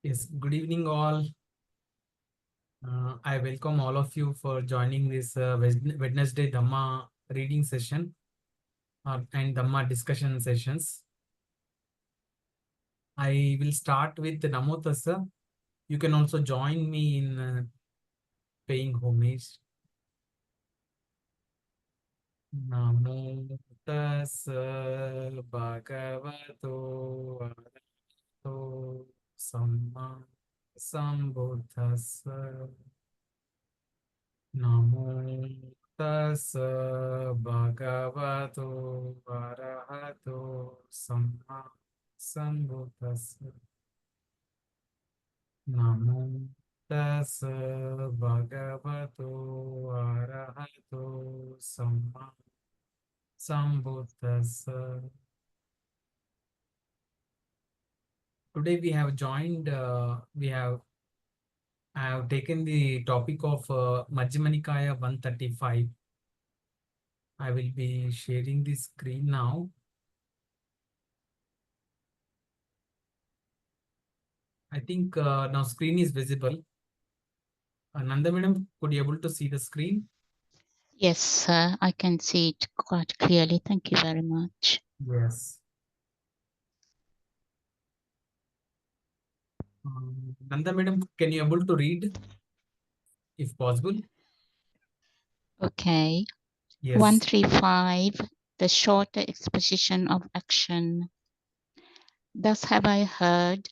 Yes, good evening all. I welcome all of you for joining this Wednesday Dhamma reading session and Dhamma discussion sessions. I will start with the Namo Tassa. You can also join me in paying homage. Namo Tassa Bhagavato Arahato Samma Sambuddhassa. Namo tassa bhagavato arahato samma sambuddhassa. Namo tassa bhagavato arahato samma sambuddhassa. Today we have joined, I have taken the topic of Majjhima Nikāya 135. I will be sharing the screen now. I think now screen is visible. Nanda madam, could you able to see the screen? Yes, sir, I can see it quite clearly. Thank you very much. Yes. Nanda madam, can you able to read if possible? Okay. Yes. 135, the shorter exposition of action. Thus have I heard,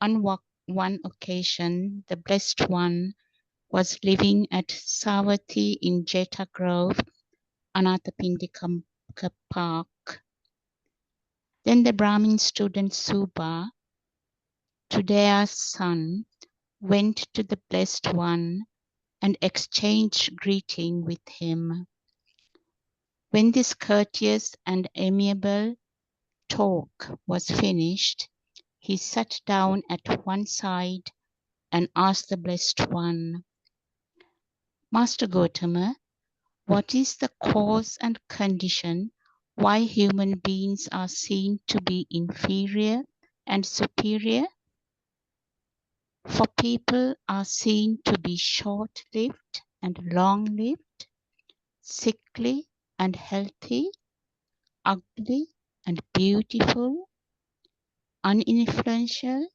on one occasion, the Blessed One was living at Savatthi in Jeta Grove, Anathapindika Park. Then the Brahmin student Subha, Todeyya's son, went to the Blessed One and exchanged greeting with him. When this courteous and amiable talk was finished, he sat down at one side and asked the Blessed One, Master Gautama, what is the cause and condition why human beings are seen to be inferior and superior? For people are seen to be short-lived and long-lived, sickly and healthy, ugly and beautiful, uninfluential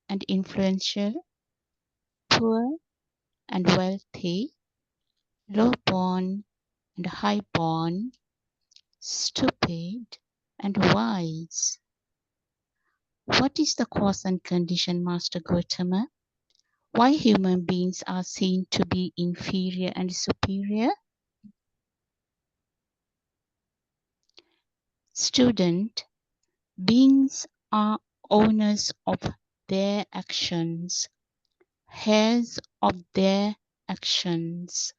and influential, poor and wealthy, low-born and high-born, stupid and wise. What is the cause and condition, Master Gautama? Why human beings are seen to be inferior and superior? Student, beings are owners of their actions, heirs of their actions.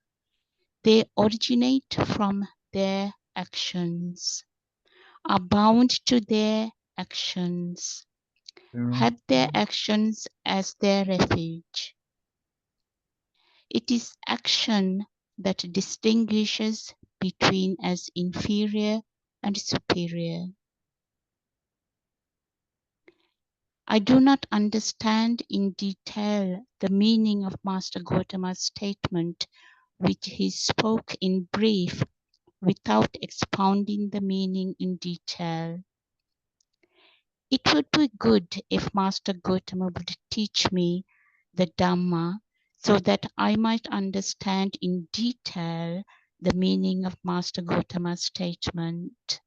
They originate from their actions, are bound to their actions, have their actions as their refuge. It is action that distinguishes between as inferior and superior. I do not understand in detail the meaning of Master Gautama's statement, which he spoke in brief without expounding the meaning in detail. It would be good if Master Gautama would teach me the Dhamma so that I might understand in detail the meaning of Master Gautama's statement.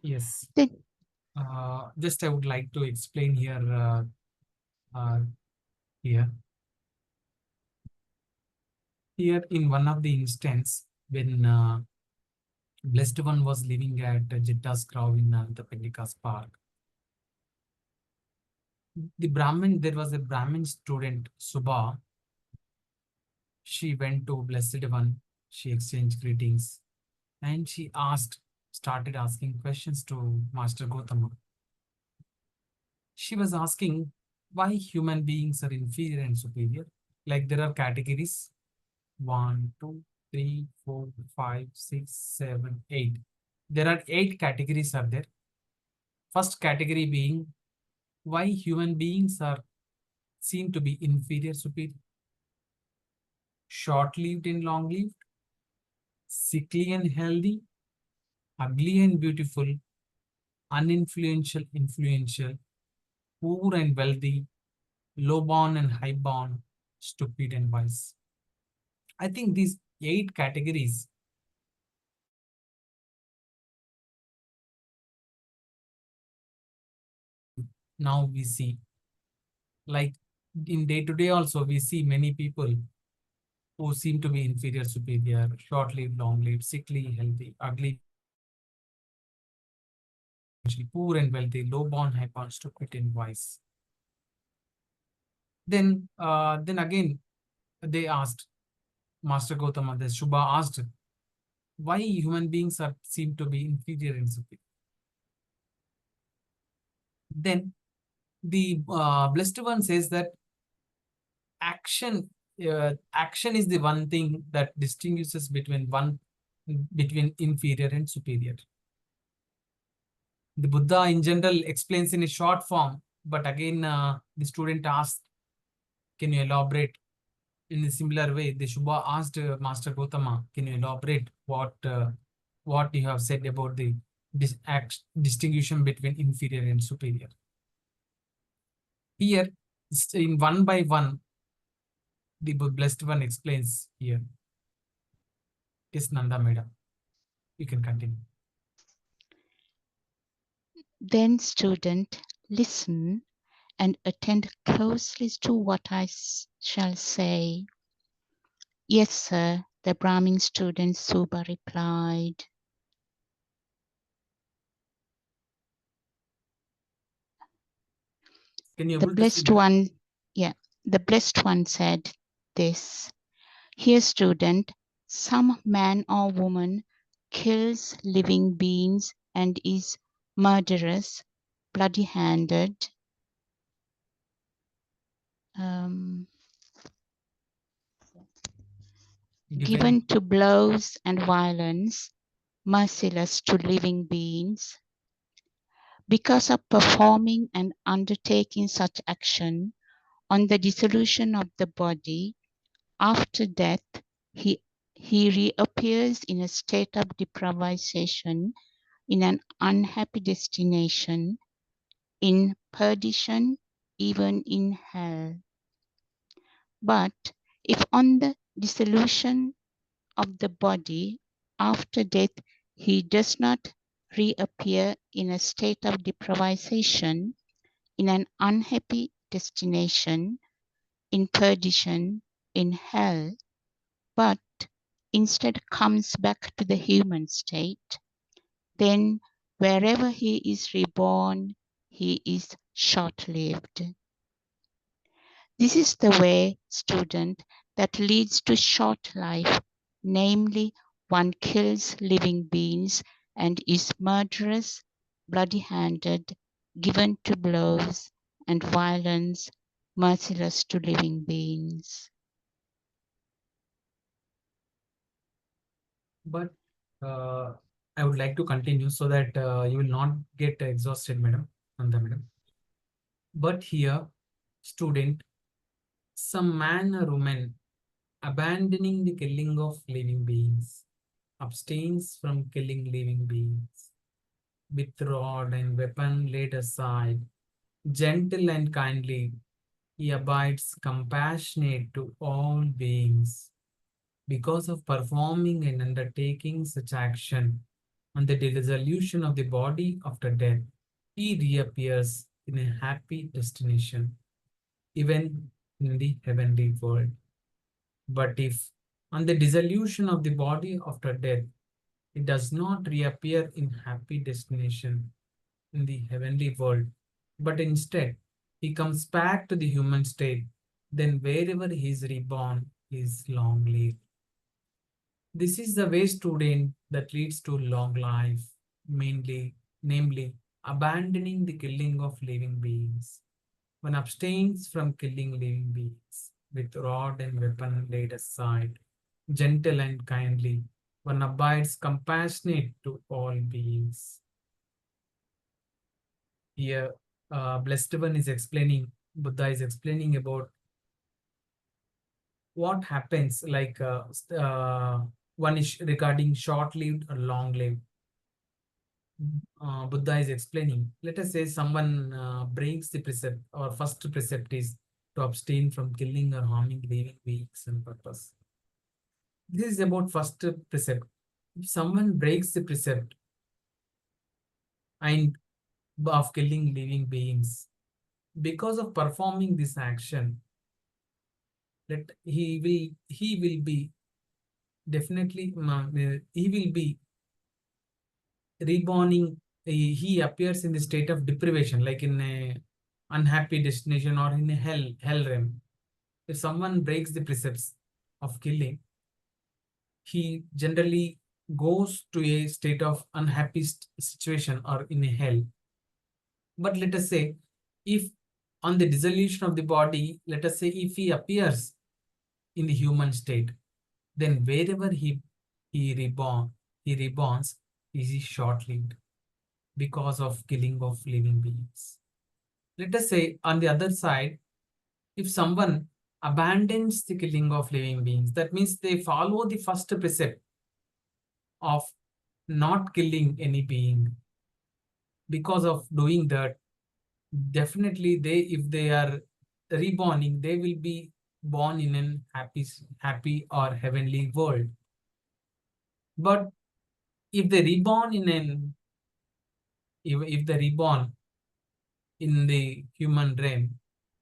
Yes. Then, Just I would like to explain here. Here. Here in one of the instance when Blessed One was living at Jitta's Grove in the Pentecost Park. The Brahmin, there was a Brahmin student, Subha. She went to Blessed One. She exchanged greetings and she started asking questions to Master Gautama. She was asking why human beings are inferior and superior. Like there are categories 1, 2, 3, 4, 5, 6, 7, 8. There are 8 categories are there. First category being why human beings are seen to be inferior, superior, short-lived and long-lived, sickly and healthy, ugly and beautiful, uninfluential, influential, poor and wealthy, low-born and high-born, stupid and wise. I think these 8 categories now we see, like in day to day also we see many people who seem to be inferior, superior, short-lived, long-lived, sickly, healthy, ugly, poor and wealthy, low-born, high-born, stupid and wise. Then again, they asked Master Gautama, the Subha asked, why human beings are seem to be inferior and superior. Then the blessed one says that action, action is the one thing that distinguishes between inferior and superior. The Buddha in general explains in a short form, but again the student asked, can you elaborate? In a similar way, the Subha asked Master Gautama, can you elaborate what you have said about the distinction between inferior and superior? Here, in one by one, the blessed one explains here. Yes, Nanda Madam, you can continue. Then, student, listen and attend closely to what I shall say. Yes, sir, the Brahmin student Subha replied. Can you The able to see, blessed madam? one, yeah, the blessed one said this. Here, student, some man or woman kills living beings and is murderous, bloody-handed, given to blows and violence, merciless to living beings. Because of performing and undertaking such action on the dissolution of the body, after death, he reappears in a state of deprivation, in an unhappy destination, in perdition, even in hell. But if on the dissolution of the body after death he does not reappear in a state of deprivation, in an unhappy destination, in perdition, in hell, but instead comes back to the human state, then wherever he is reborn, he is short-lived. This is the way, student, that leads to short life, namely, one kills living beings and is murderous, bloody-handed, given to blows and violence, merciless to living beings. But I would like to continue so that you will not get exhausted, madam, Nanda madam. But here, student, some man or woman abandoning the killing of living beings, abstains from killing living beings, with rod and weapon laid aside, gentle and kindly, he abides compassionate to all beings. Because of performing and undertaking such action on the dissolution of the body after death, he reappears in a happy destination, even in the heavenly world. But if on the dissolution of the body after death, it does not reappear in happy destination in the heavenly world, but instead he comes back to the human state, then wherever he is reborn, he is long lived. This is the way, student, that leads to long life, namely abandoning the killing of living beings. One abstains from killing living beings with rod and weapon laid aside, gentle and kindly. One abides compassionate to all beings. Here, Blessed One is explaining, Buddha is explaining about what happens, like one is regarding short-lived or long-lived. Buddha is explaining. Let us say someone breaks the precept, or first precept is to abstain from killing or harming living beings on purpose. This is about first precept. If someone breaks the precept and of killing living beings, because of performing this action, that he will be definitely he will be reborning. He appears in the state of deprivation, like in a unhappy destination or in a hell realm. If someone breaks the precepts of killing, he generally goes to a state of unhappy situation or in a hell. But let us say, if on the dissolution of the body, let us say if he appears in the human state, then wherever he reborns, he is short-lived because of killing of living beings. Let us say on the other side, if someone abandons the killing of living beings, that means they follow the first precept of not killing any being. Because of doing that, definitely if they are reborning, they will be born in an happy or heavenly world. But if they reborn in an if they reborn in the human realm,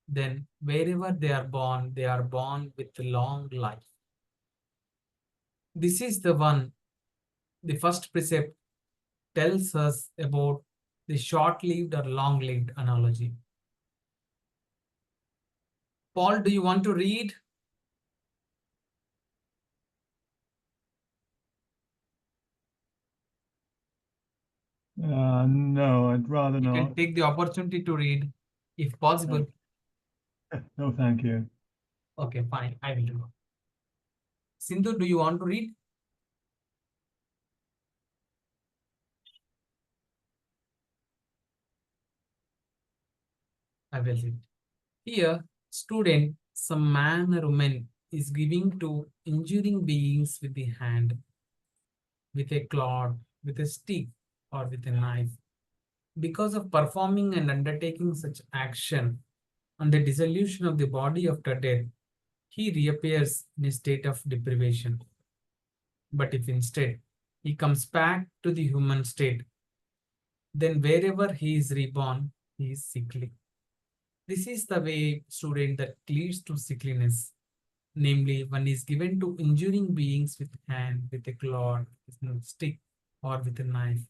then wherever they are born with long life. This is the one, the first precept tells us about the short-lived or long-lived analogy. Paul, do you want to read? No, I'd rather You not. can take the opportunity to read, if possible. No, thank you. Okay, fine. I will do. Sindhu, do you want to read? I will read. Here, student, some man or woman is giving to injuring beings with the hand, with a clod, with a stick, or with a knife. Because of performing and undertaking such action on the dissolution of the body after death, he reappears in a state of deprivation. But if instead he comes back to the human state, then wherever he is reborn, he is sickly. This is the way, student, that leads to sickliness. Namely, one is given to injuring beings with hand, with a clod, with a stick, or with a knife.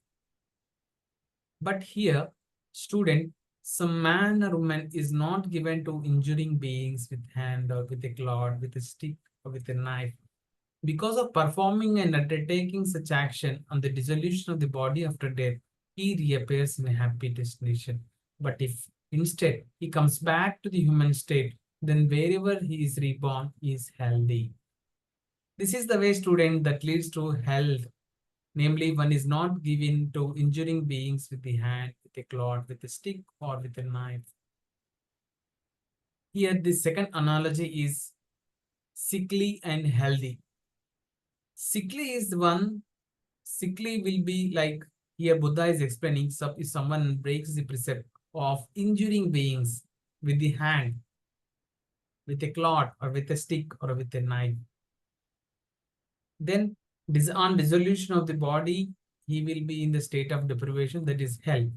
But here, student, some man or woman is not given to injuring beings with hand or with a clod, with a stick, or with a knife. Because of performing and undertaking such action on the dissolution of the body after death, he reappears in a happy destination. But if instead he comes back to the human state, then wherever he is reborn, he is healthy. This is the way, student, that leads to health. Namely, one is not given to injuring beings with the hand, with a clod, with a stick, or with a knife. Here, the second analogy is sickly and healthy. Sickly is one, sickly will be like, here Buddha is explaining, if someone breaks the precept of injuring beings with the hand, with a clod, or with a stick, or with a knife, then on dissolution of the body, he will be in the state of deprivation, that is hell.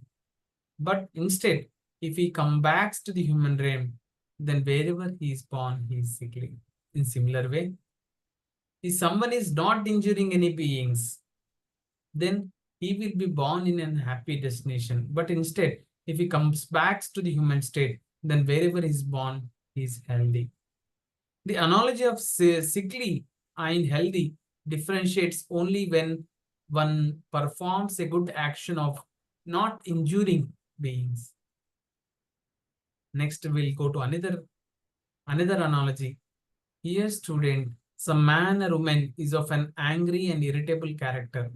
But instead, if he comes back to the human realm, then wherever he is born, he is sickly. In similar way, if someone is not injuring any beings, then he will be born in an happy destination. But instead, if he comes back to the human state, then wherever he is born, he is healthy. The analogy of sickly and healthy differentiates only when one performs a good action of not injuring beings. Next, we'll go to another analogy. Here, student, some man or woman is of an angry and irritable character.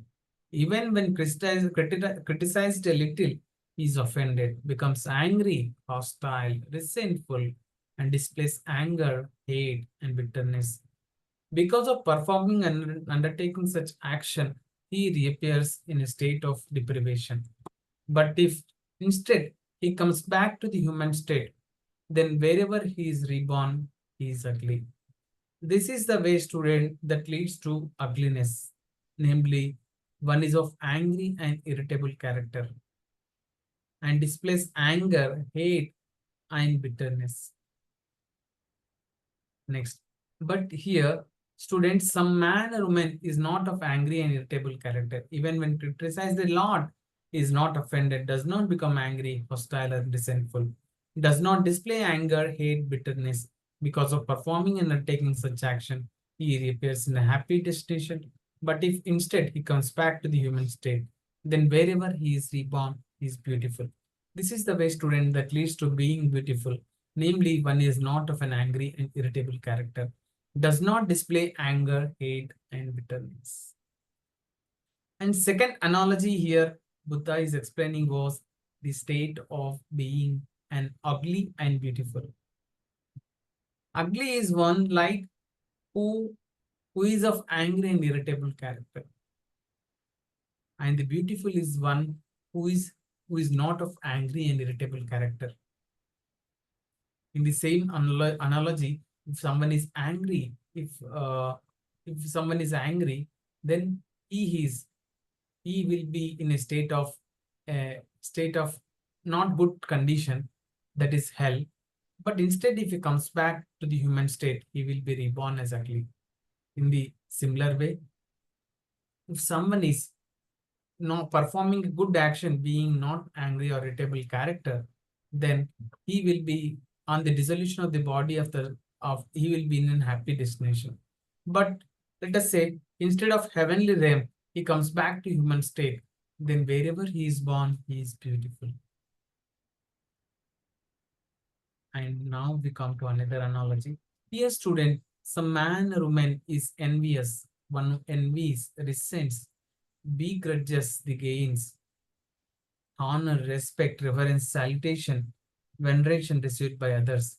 Even when criticized a little, is offended, becomes angry, hostile, resentful, and displays anger, hate, and bitterness. Because of performing and undertaking such action, he reappears in a state of deprivation. But if instead he comes back to the human state, then wherever he is reborn, he is ugly. This is the way, student, that leads to ugliness. Namely, one is of angry and irritable character and displays anger, hate, and bitterness. Next. But here, students, some man or woman is not of angry and irritable character. Even when criticized a lot, is not offended, does not become angry, hostile, or resentful, does not display anger, hate, bitterness. Because of performing and undertaking such action, he reappears in a happy destination. But if instead he comes back to the human state, then wherever he is reborn, he is beautiful. This is the way, student, that leads to being beautiful. Namely, one is not of an angry and irritable character, does not display anger, hate, and bitterness. And second analogy here, Buddha is explaining was the state of being an ugly and beautiful. Ugly is one like who is of angry and irritable character, and the beautiful is one who is not of angry and irritable character. In the same analogy, if someone is angry, if someone is angry, then he will be in a state of not good condition, that is hell. But instead, if he comes back to the human state, he will be reborn as ugly. In the similar way, if someone is not performing a good action, being not angry or irritable character, then he will be on the dissolution of the body of he will be in a happy destination. But let us say instead of heavenly realm, he comes back to human state, then wherever he is born, he is beautiful. And now we come to another analogy. Dear student, some man or woman is envious, one who envies, resents, begrudges the gains, honor, respect, reverence, salutation, veneration received by others.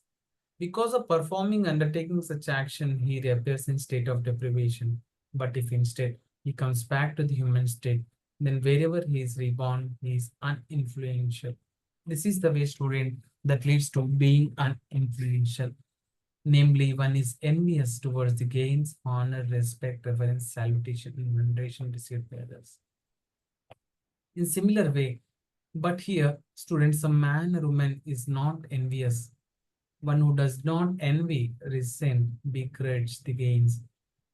Because of performing, undertaking such action, he reappears in state of deprivation. But if instead he comes back to the human state, then wherever he is reborn, he is uninfluential. This is the way, student, that leads to being uninfluential. Namely, one is envious towards the gains, honor, respect, reverence, salutation, and veneration received by others. In similar way, but here, students, a man or woman is not envious. One who does not envy, resent, begrudge the gains,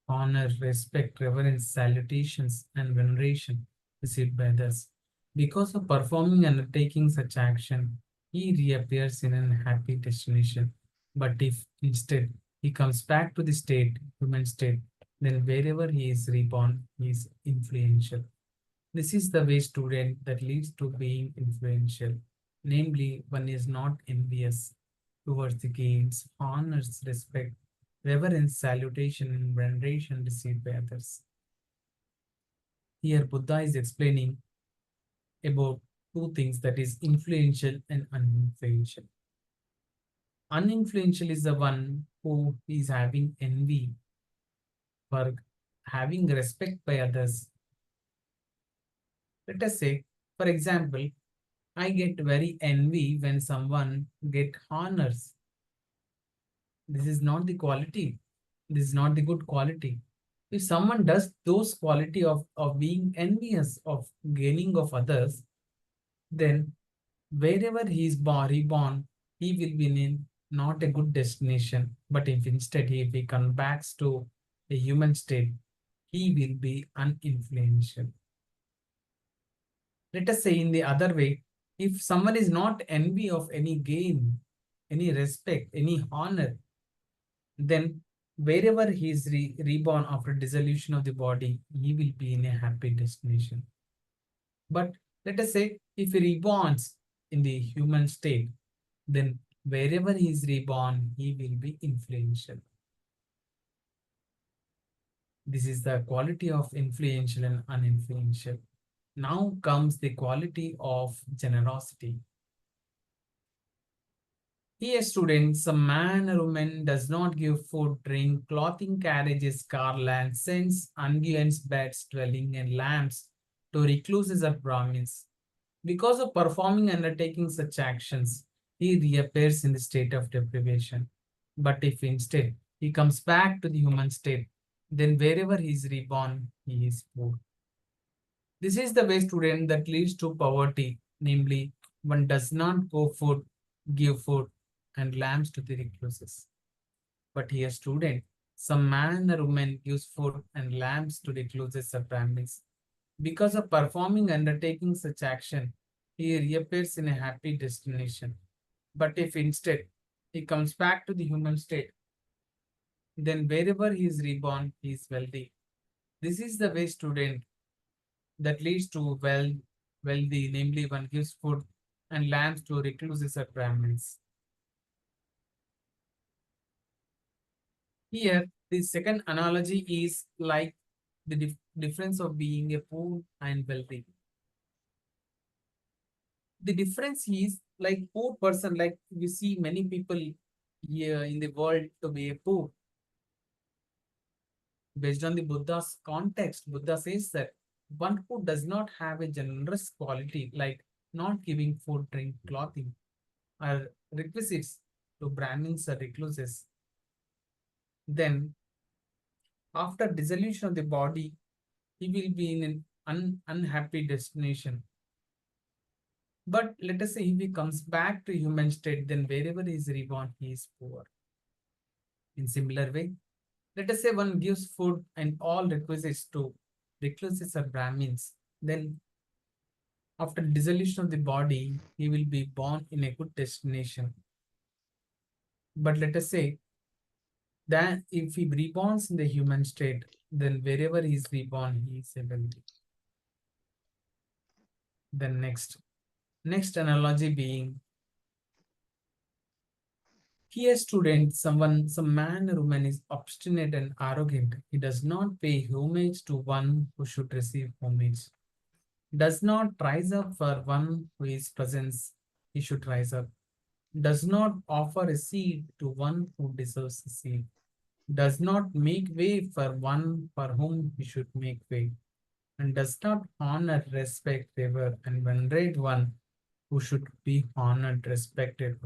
honor, respect, reverence, salutations, and veneration received by others. Because of performing and undertaking such action, he reappears in an happy destination. But if instead he comes back to the state, human state, then wherever he is reborn, he is influential. This is the way, student, that leads to being influential. Namely, one is not envious towards the gains, honors, respect, reverence, salutation, and veneration received by others. Here, Buddha is explaining about two things, that is influential and uninfluential. Uninfluential is the one who is having envy for having respect by others. Let us say, for example, I get very envy when someone get honors. This is not the quality. This is not the good quality. If someone does those quality of being envious of gaining of others, then wherever he is reborn, he will be in not a good destination. But if instead if he comes back to a human state, he will be uninfluential. Let us say in the other way, if someone is not envy of any gain, any respect, any honor, then wherever he is reborn after dissolution of the body, he will be in a happy destination. But let us say if he reborns in the human state, then wherever he is reborn, he will be influential. This is the quality of influential and uninfluential. Now comes the quality of generosity. Here, students, a man or woman does not give food, drink, clothing, carriages, car, land, sends unguents, beds, dwelling, and lamps to recluses or Brahmins. Because of performing undertaking such actions, he reappears in the state of deprivation. But if instead he comes back to the human state, then wherever he is reborn, he is poor. This is the way, student, that leads to poverty, namely, one does not go food, give food, and lamps to the recluses. But here, student, some man or woman gives food and lamps to recluses or Brahmins. Because of performing undertaking such action, he reappears in a happy destination. But if instead he comes back to the human state, then wherever he is reborn, he is wealthy. This is the way, student, that leads to wealthy, namely one gives food and lamps to recluses or Brahmins. Here, the second analogy is like the difference of being a poor and wealthy. The difference is like poor person, like we see many people here in the world to be a poor. Based on the Buddha's context, Buddha says that one who does not have a generous quality, like not giving food, drink, clothing, are requisites to Brahmins or recluses, then after dissolution of the body, he will be in an unhappy destination. But let us say if he comes back to human state, then wherever he is reborn, he is poor. In similar way, let us say one gives food and all requisites to recluses or Brahmins, then after dissolution of the body, he will be born in a good destination. But let us say that if he reborns in the human state, then wherever he is reborn, he is a wealthy. Then next analogy being, here student, some man or woman is obstinate and arrogant. He does not pay homage to one who should receive homage. Does not rise up for one who is presence, he should rise up. Does not offer a seat to one who deserves a seat. Does not make way for one for whom he should make way. And does not honor, respect, revere, and venerate one who should be honored, respected,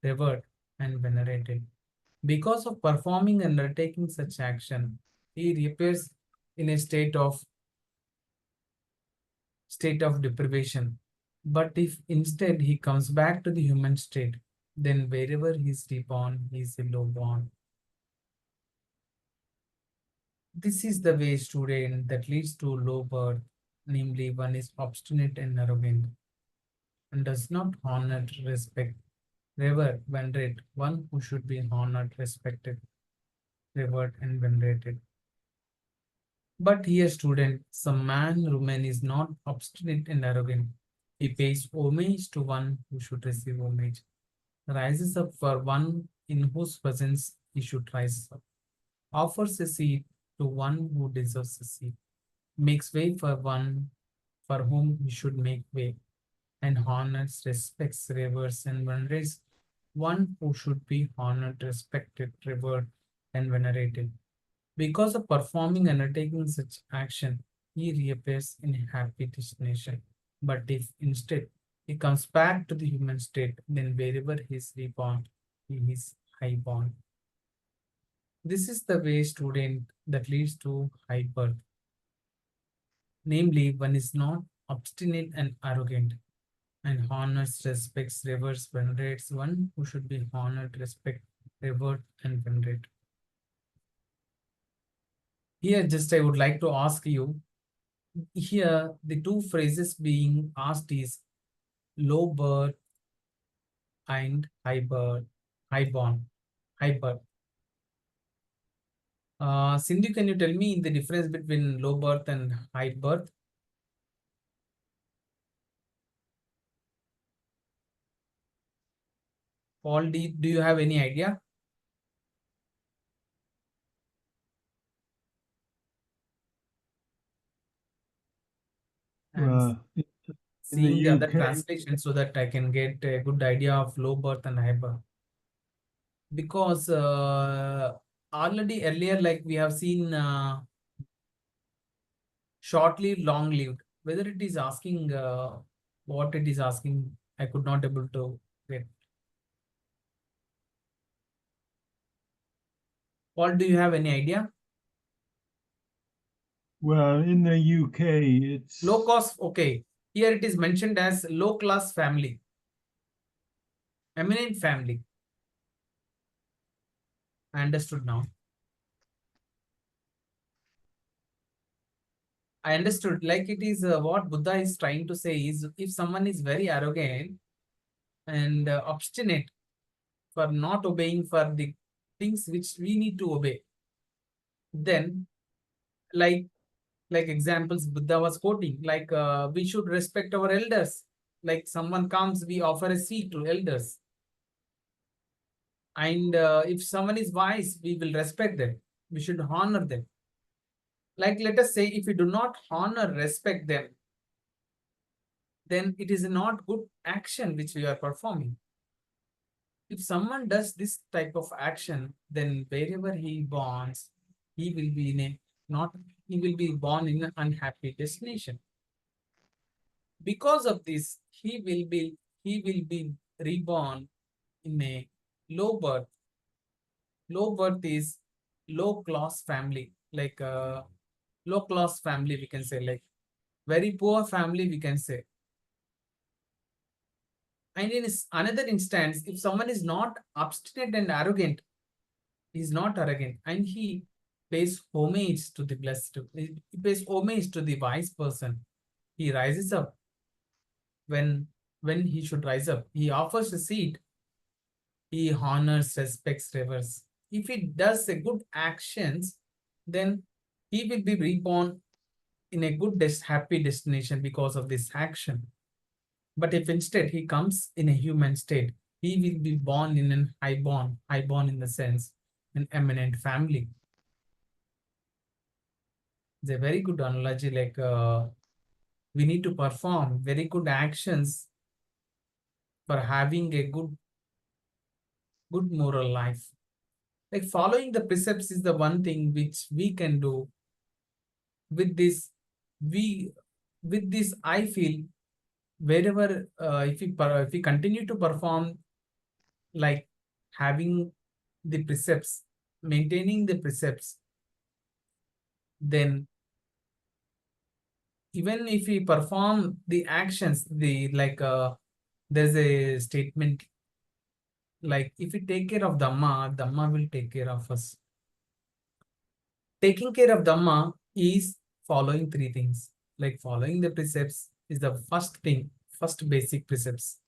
revered, and venerated. Because of performing and undertaking such action, he reappears in a state of deprivation. But if instead he comes back to the human state, then wherever he is reborn, he is a low born. This is the way, student, that leads to low birth, namely one is obstinate and arrogant and does not honor, respect, revere, venerate one who should be honored, respected, revered, and venerated. But here, student, some man or woman is not obstinate and arrogant. He pays homage to one who should receive homage, rises up for one in whose presence he should rise up, offers a seat to one who deserves a seat, makes way for one for whom he should make way, and honors, respects, reveres, and venerates one who should be honored, respected, revered, and venerated. Because of performing and undertaking such action, he reappears in a happy destination. But if instead he comes back to the human state, then wherever he is reborn, he is highborn. This is the way, student, that leads to high birth. Namely, one is not obstinate and arrogant, and honors, respects, reveres, venerates one who should be honored, respect, revered, and venerated. Here, just I would like to ask you, here the two phrases being asked is low birth and high birth, highborn, high birth. Sindhu, can you tell me the difference between low birth and high birth? Paul, do you have any idea? I'm in seeing the the other UK, translation so that I can get a good idea of low birth and high birth. Because already earlier, like we have seen short-lived, long-lived. Whether it is asking what it is asking, I could not able to get. Paul, do you have any idea? well, in the UK, it's Low cost, okay. Here it is mentioned as low class family, eminent family. I understood now. I understood. Like it is what Buddha is trying to say is if someone is very arrogant and obstinate for not obeying for the things which we need to obey, then like examples Buddha was quoting, like we should respect our elders. Like someone comes, we offer a seat to elders. And if someone is wise, we will respect them. We should honor them. Like let us say, if we do not honor, respect them, then it is not good action which we are performing. If someone does this type of action, then wherever he bonds, he will be in a not he will be born in an unhappy destination. Because of this, he will be reborn in a low birth. Low birth is low class family, like low class family, we can say, like very poor family, we can say. And in another instance, if someone is not obstinate and arrogant, he is not arrogant and he pays homage to the blessed, he pays homage to the wise person. He rises up when he should rise up. He offers a seat. He honors, respects, reverence. If he does a good actions, then he will be reborn in a good, happy destination because of this action. But if instead he comes in a human state, he will be born in an high born in the sense, an eminent family. It's a very good analogy, like we need to perform very good actions for having a good moral life. Like following the precepts is the one thing which we can do. With this, we with this, I feel wherever if we continue to perform like having the precepts, maintaining the precepts, then even if we perform the actions, the like there's a statement like if we take care of Dhamma, Dhamma will take care of us. Taking care of Dhamma is following three things. Like following the precepts is the first thing, first basic precepts.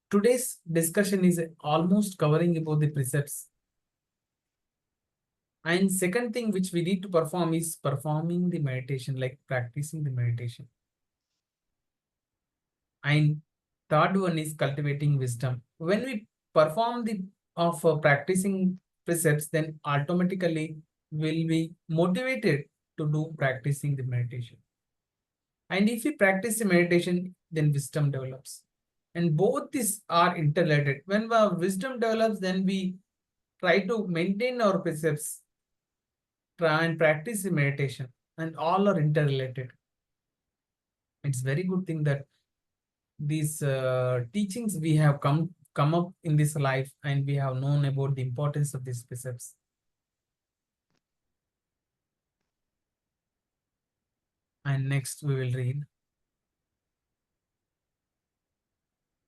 Today's discussion is almost covering about the precepts. And second thing which we need to perform is performing the meditation, like practicing the meditation. And third one is cultivating wisdom. When we perform the of practicing precepts, then automatically will be motivated to do practicing the meditation. And if we practice the meditation, then wisdom develops. And both these are interrelated. When our wisdom develops, then we try to maintain our precepts, try and practice the meditation, and all are interrelated. It's very good thing that these teachings we have come up in this life and we have known about the importance of these precepts. And next we will read.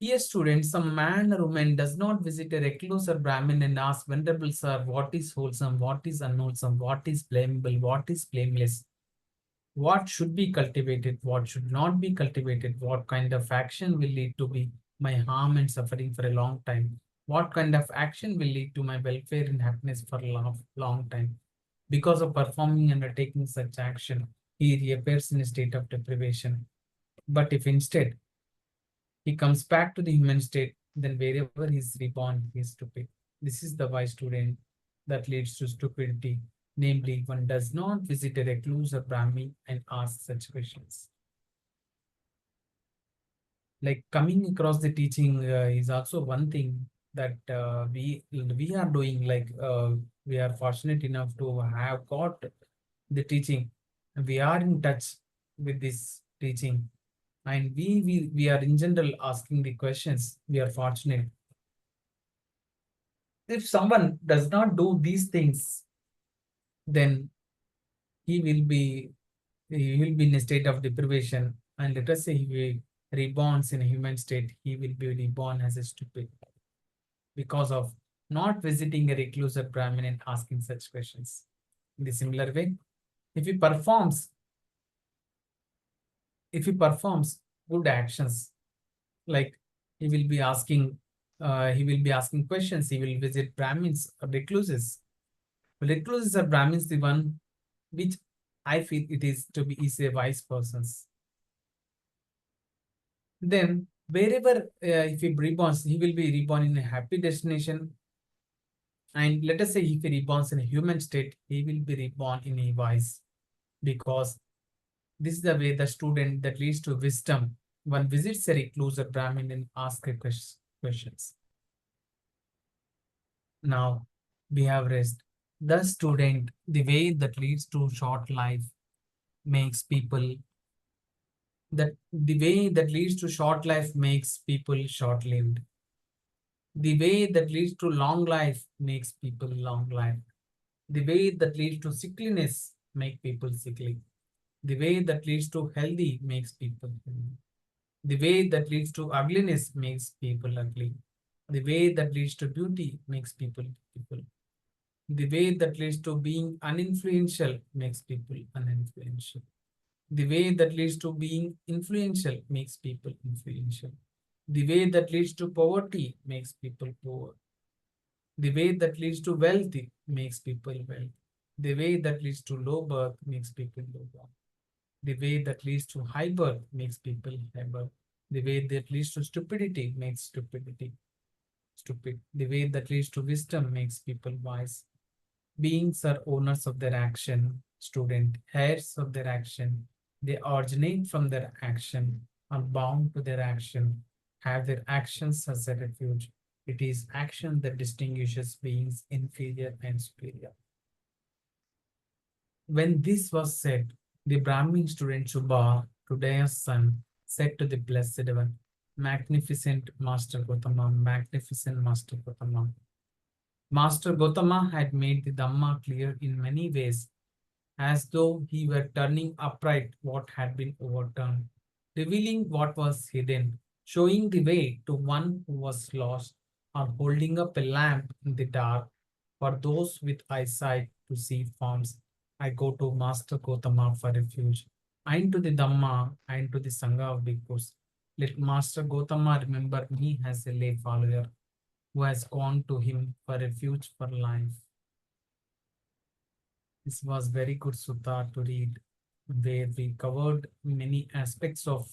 Dear students, some man or woman does not visit a recluse or Brahmin and ask, Venerable Sir, what is wholesome, what is unwholesome, what is blamable, what is blameless, what should be cultivated, what should not be cultivated, what kind of action will lead to be my harm and suffering for a long time, what kind of action will lead to my welfare and happiness for a long time. Because of performing and undertaking such action, he reappears in a state of deprivation. But if instead he comes back to the human state, then wherever he is reborn, he is stupid. This is the wise student that leads to stupidity. Namely, one does not visit a recluse or Brahmin and ask such questions. Like coming across the teaching is also one thing that we are doing. Like we are fortunate enough to have got the teaching. We are in touch with this teaching, and we are in general asking the questions. We are fortunate. If someone does not do these things, then he will be he will be in a state of deprivation, and let us say he will reborns in a human state, he will be reborn as a stupid because of not visiting a recluse or Brahmin and asking such questions. In the similar way, if he performs, if he performs good actions, like he will be asking, he will be asking questions. He will visit Brahmins or recluses. Recluses or Brahmins, the one which I feel it is to be is a wise person's. Then wherever if he reborns, he will be reborn in a happy destination. And let us say if he reborns in a human state, he will be reborn in a wise, because this is the way the student that leads to wisdom. One visits a recluse or Brahmin and asks questions. Now we have rest. The student, the way that leads to short life makes people that the way that leads to short life makes people short-lived. The way that leads to long life makes people long life. The way that leads to sickliness make people sickly. The way that leads to healthy makes people healthy. The way that leads to ugliness makes people ugly. The way that leads to beauty makes people beautiful. The way that leads to being uninfluential makes people uninfluential. The way that leads to being influential makes people influential. The way that leads to poverty makes people poor. The way that leads to wealth makes people wealthy. The way that leads to low birth makes people low birth. The way that leads to high birth makes people high birth. The way that leads to stupidity makes stupidity stupid. The way that leads to wisdom makes people wise. Beings are owners of their action, student, heirs of their action. They originate from their action, are bound to their action, have their actions as a refuge. It is action that distinguishes beings inferior and superior. When this was said, the Brahmin student Subha, Todeyya's son, said to the Blessed One, Magnificent Master Gautama, magnificent Master Gautama. Master Gautama had made the Dhamma clear in many ways, as though he were turning upright what had been overturned, revealing what was hidden, showing the way to one who was lost, or holding up a lamp in the dark for those with eyesight to see forms. I go to Master Gautama for refuge, and to the Dhamma, and to the Sangha of Bhikkhus. Let Master Gautama remember me as a lay follower who has gone to him for refuge for life. This was very good sutta to read, where we covered many aspects of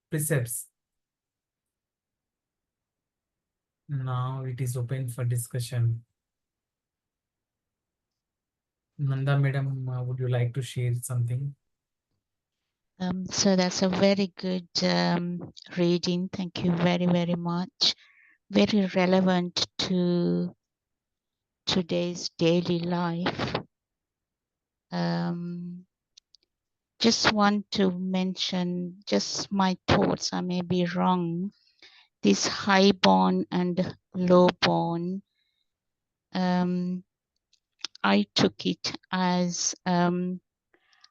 precepts. Now it is open for discussion. Nanda madam, would you like to share something? So that's a very good reading. Thank you very, very much. Very relevant to today's daily life. Just want to mention just my thoughts. I may be wrong. This high-born and low-born, I took it as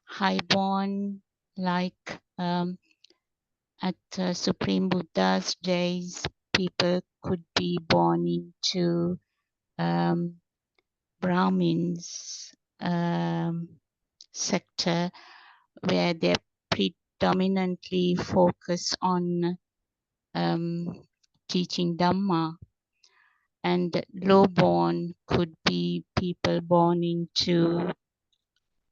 high-born, like at Supreme Buddha's days, people could be born into Brahmins sector where they predominantly focus on teaching Dhamma, and low-born could be people born into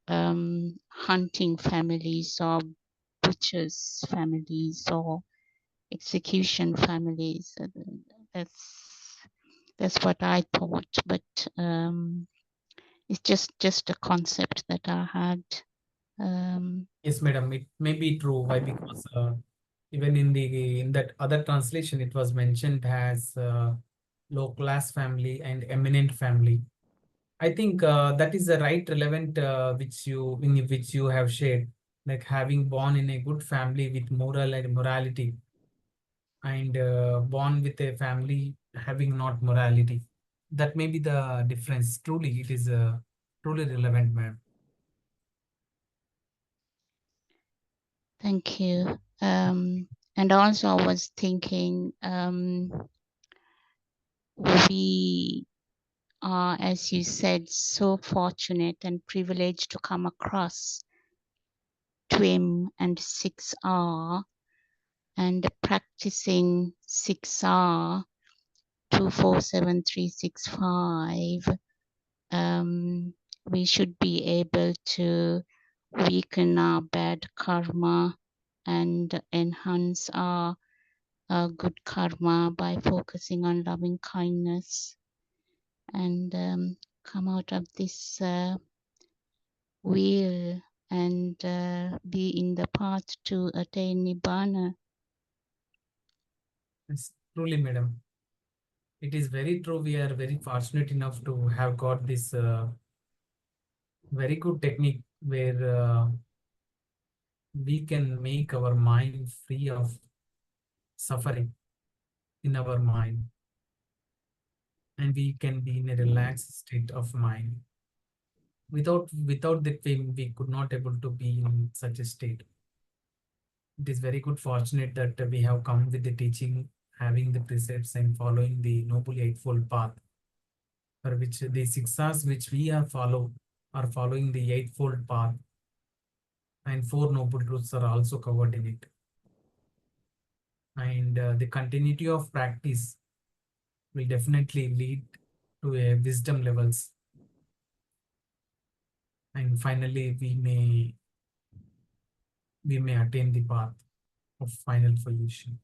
hunting families or butchers families or execution families. That's what I thought, but it's just a concept that I had. Yes, madam, it may be true. Why? Because Even in that other translation, it was mentioned as low class family and eminent family. I think that is the right relevant which you have shared, like having born in a good family with moral and morality, and born with a family having not morality. That may be the difference. Truly, it is truly relevant, ma'am. Thank you. And also I was thinking, we are, as you said, so fortunate and privileged to come across TWIM and 6R, and practicing 6R 247365. We should be able to weaken our bad karma and enhance our good karma by focusing on loving kindness, and come out of this wheel and be in the path to attain Nibbana. It's truly, madam. It is very true. We are very fortunate enough to have got this very good technique where we can make our mind free of suffering in our mind, and we can be in a relaxed state of mind. Without that we could not able to be in such a state. It is very good fortunate that we have come with the teaching, having the precepts and following the noble eightfold path, for which the siksas which we are following the eightfold path, and four noble truths are also covered in it. And the continuity of practice will definitely lead to a wisdom levels, and finally we may attain the path of final solution.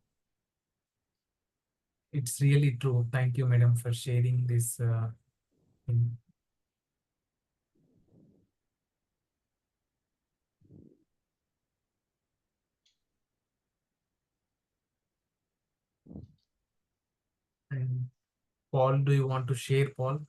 It's really true. Thank you, madam, for sharing this thing. And Paul, do you want to share, Paul?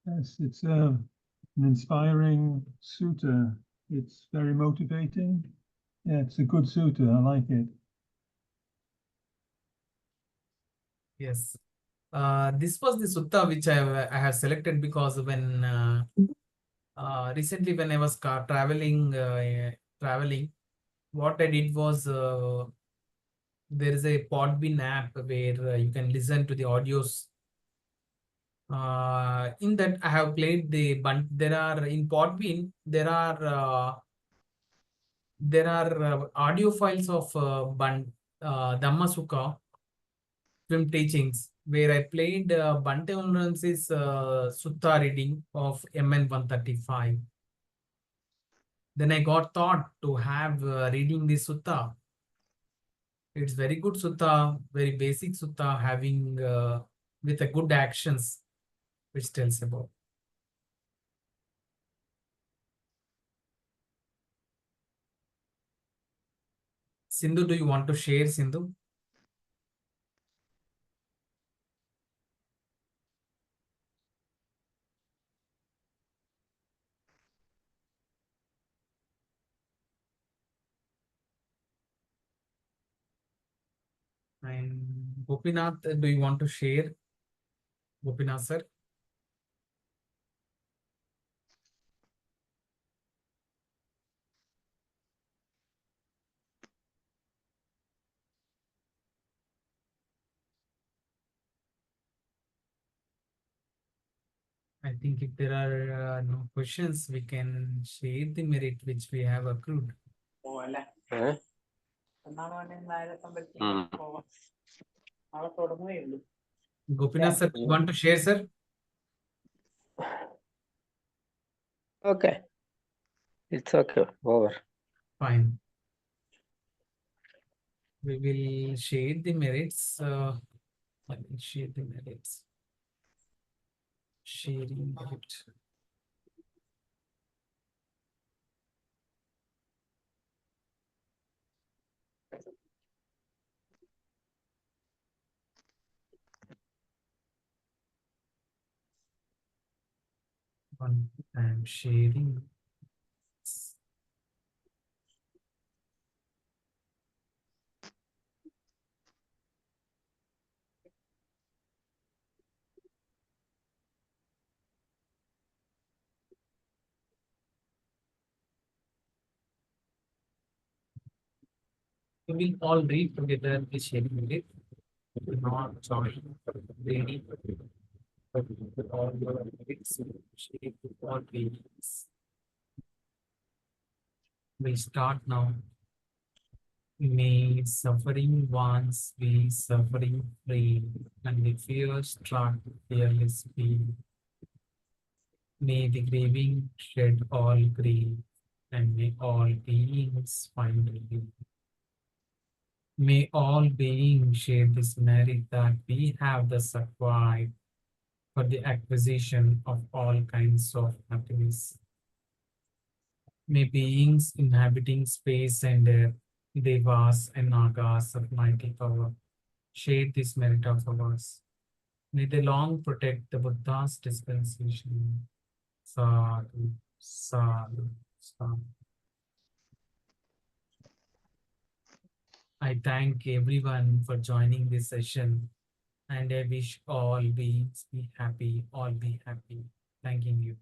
Yes, it's an inspiring sutta. It's very motivating. Yeah, it's a good sutta. I like it. Yes. This was the sutta which I have selected because when recently when I was traveling, what I did was there is a Podbean app where you can listen to the audios. In that I have played the bun. There are in Podbean there are audio files of Dhamma Sukha film teachings where I played Bante Unran's Sutta reading of MN 135. Then I got thought to have reading this Sutta. It's very good Sutta, very basic Sutta, having with a good actions, which tells about. Sindhu, do you want to share, Sindhu? And Gopinath, do you want to share? Gopinath, sir? I think if there are no questions, we can share the merit which we have accrued. Gopinath, sir, you want to share, sir? Okay. It's okay. Over. Fine. We will share the merits. Let me share the merits. Sharing merit. I'm sharing. We will all read together the sharing it. Not join reading, but with all your lyrics, shape with all beings. We start now. May suffering ones be suffering free, and the fear struck fearless be. May the grieving shed all grief, and may all beings find relief. May all beings share this merit that we have thus acquired for the acquisition of all kinds of happiness. May beings inhabiting space and air, devas and nagas of mighty power, share this merit of ours. May they long protect the Buddha's dispensation. Sadhu, sadhu, sadhu. I thank everyone for joining this session, and I wish all beings be happy, all be happy. Thanking you.